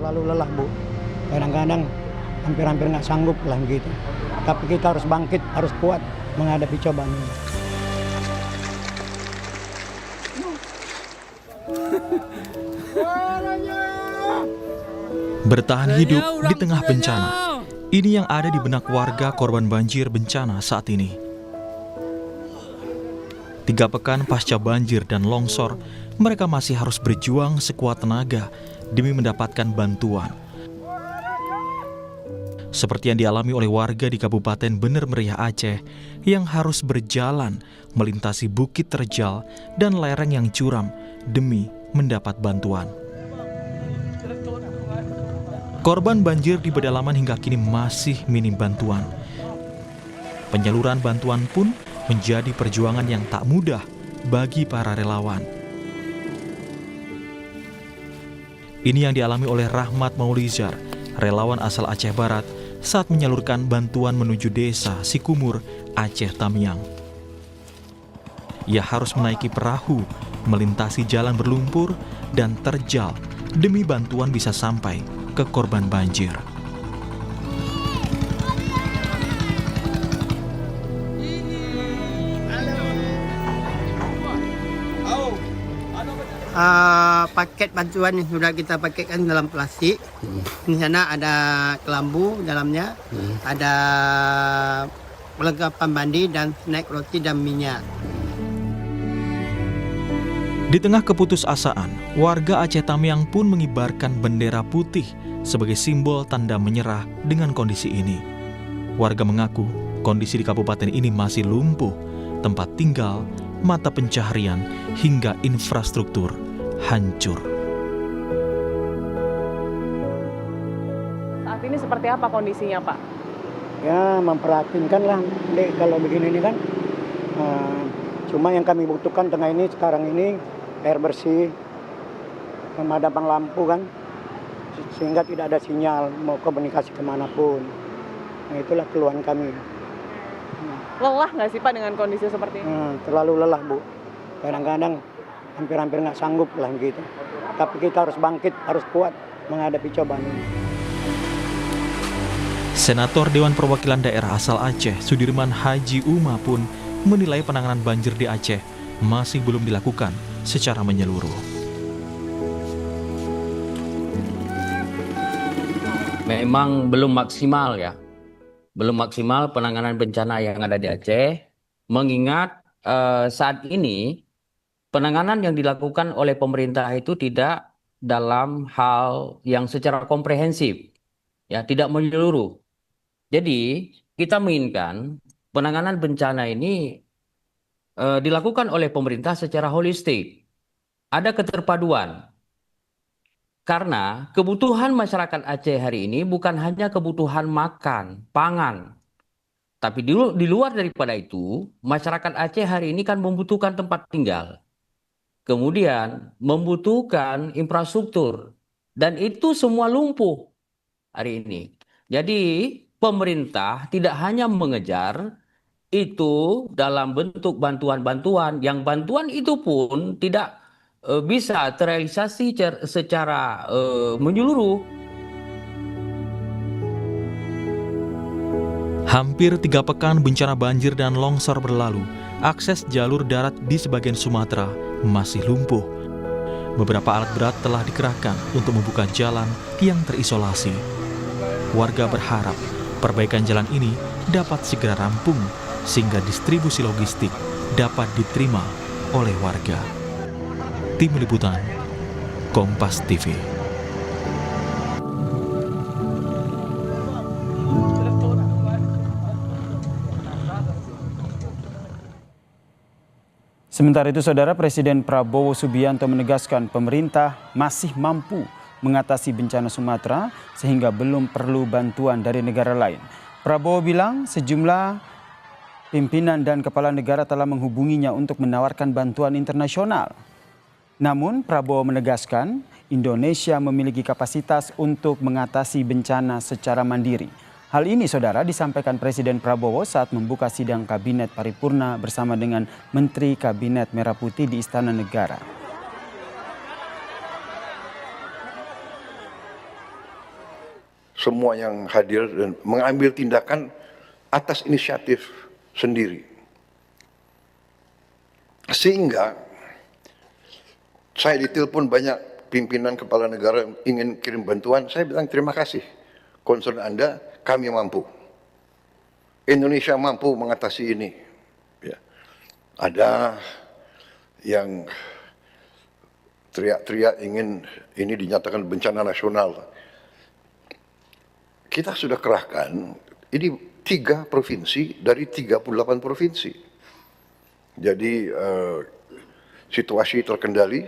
terlalu lelah, Bu. Kadang-kadang hampir-hampir nggak sanggup lah gitu. Tapi kita harus bangkit, harus kuat menghadapi cobaan ini. Bertahan hidup di tengah bencana. Ini yang ada di benak warga korban banjir bencana saat ini. 3 pekan pasca banjir dan longsor, mereka masih harus berjuang sekuat tenaga demi mendapatkan bantuan. Seperti yang dialami oleh warga di Kabupaten Bener Meriah Aceh yang harus berjalan melintasi bukit terjal dan lereng yang curam demi mendapat bantuan. Korban banjir di pedalaman hingga kini masih minim bantuan. Penyaluran bantuan pun menjadi perjuangan yang tak mudah bagi para relawan. Ini yang dialami oleh Rahmat Maulizar, relawan asal Aceh Barat, saat menyalurkan bantuan menuju desa Sikumur, Aceh Tamiang. Ia harus menaiki perahu, melintasi jalan berlumpur dan terjal demi bantuan bisa sampai ke korban banjir. Paket bantuan yang sudah kita paketkan dalam plastik. Di sana ada kelambu dalamnya, ada perlengkapan mandi dan snack roti dan minyak. Di tengah keputusasaan, warga Aceh Tamiang pun mengibarkan bendera putih sebagai simbol tanda menyerah dengan kondisi ini. Warga mengaku kondisi di kabupaten ini masih lumpuh, tempat tinggal, mata pencaharian, hingga infrastruktur hancur. Saat ini seperti apa kondisinya, Pak? Ya, memprihatinkan lah, Dek, kalau begini ini kan. Cuma yang kami butuhkan tengah ini, sekarang ini, air bersih, pemadaman lampu kan, sehingga tidak ada sinyal mau komunikasi kemanapun. Nah, itulah keluhan kami. Lelah nggak sih, Pak, dengan kondisi seperti ini? Terlalu lelah, Bu. Kadang-kadang hampir-hampir nggak sanggup lah gitu. Tapi kita harus bangkit, harus kuat menghadapi cobaan ini. Senator Dewan Perwakilan Daerah asal Aceh, Sudirman Haji Uma pun menilai penanganan banjir di Aceh masih belum dilakukan secara menyeluruh. Memang belum maksimal ya. Belum maksimal penanganan bencana yang ada di Aceh, mengingat saat ini penanganan yang dilakukan oleh pemerintah itu tidak dalam hal yang secara komprehensif, ya, tidak menyeluruh. Jadi kita menginginkan penanganan bencana ini dilakukan oleh pemerintah secara holistik. Ada keterpaduan. Karena kebutuhan masyarakat Aceh hari ini bukan hanya kebutuhan makan, pangan. Tapi di luar daripada itu, masyarakat Aceh hari ini kan membutuhkan tempat tinggal. Kemudian membutuhkan infrastruktur. Dan itu semua lumpuh hari ini. Jadi pemerintah tidak hanya mengejar itu dalam bentuk bantuan-bantuan, yang bantuan itu pun tidak bisa terrealisasi secara menyeluruh. Hampir 3 pekan bencana banjir dan longsor berlalu, akses jalur darat di sebagian Sumatera masih lumpuh. Beberapa alat berat telah dikerahkan untuk membuka jalan yang terisolasi. Warga berharap perbaikan jalan ini dapat segera rampung sehingga distribusi logistik dapat diterima oleh warga. Tim Liputan, Kompas TV. Sementara itu, Saudara, Presiden Prabowo Subianto menegaskan pemerintah masih mampu mengatasi bencana Sumatera sehingga belum perlu bantuan dari negara lain. Prabowo bilang sejumlah pimpinan dan kepala negara telah menghubunginya untuk menawarkan bantuan internasional. Namun Prabowo menegaskan Indonesia memiliki kapasitas untuk mengatasi bencana secara mandiri. Hal ini, Saudara, disampaikan Presiden Prabowo saat membuka sidang Kabinet Paripurna bersama dengan Menteri Kabinet Merah Putih di Istana Negara. semua yang hadir dan mengambil tindakan atas inisiatif sendiri. Sehingga saya ditelepon banyak pimpinan kepala negara yang ingin kirim bantuan, saya bilang terima kasih. Concern Anda, kami mampu. Indonesia mampu mengatasi ini. Ya. Ada yang teriak-teriak ingin ini dinyatakan bencana nasional. Kita sudah kerahkan, ini 3 provinsi dari 38 provinsi. Jadi situasi terkendali,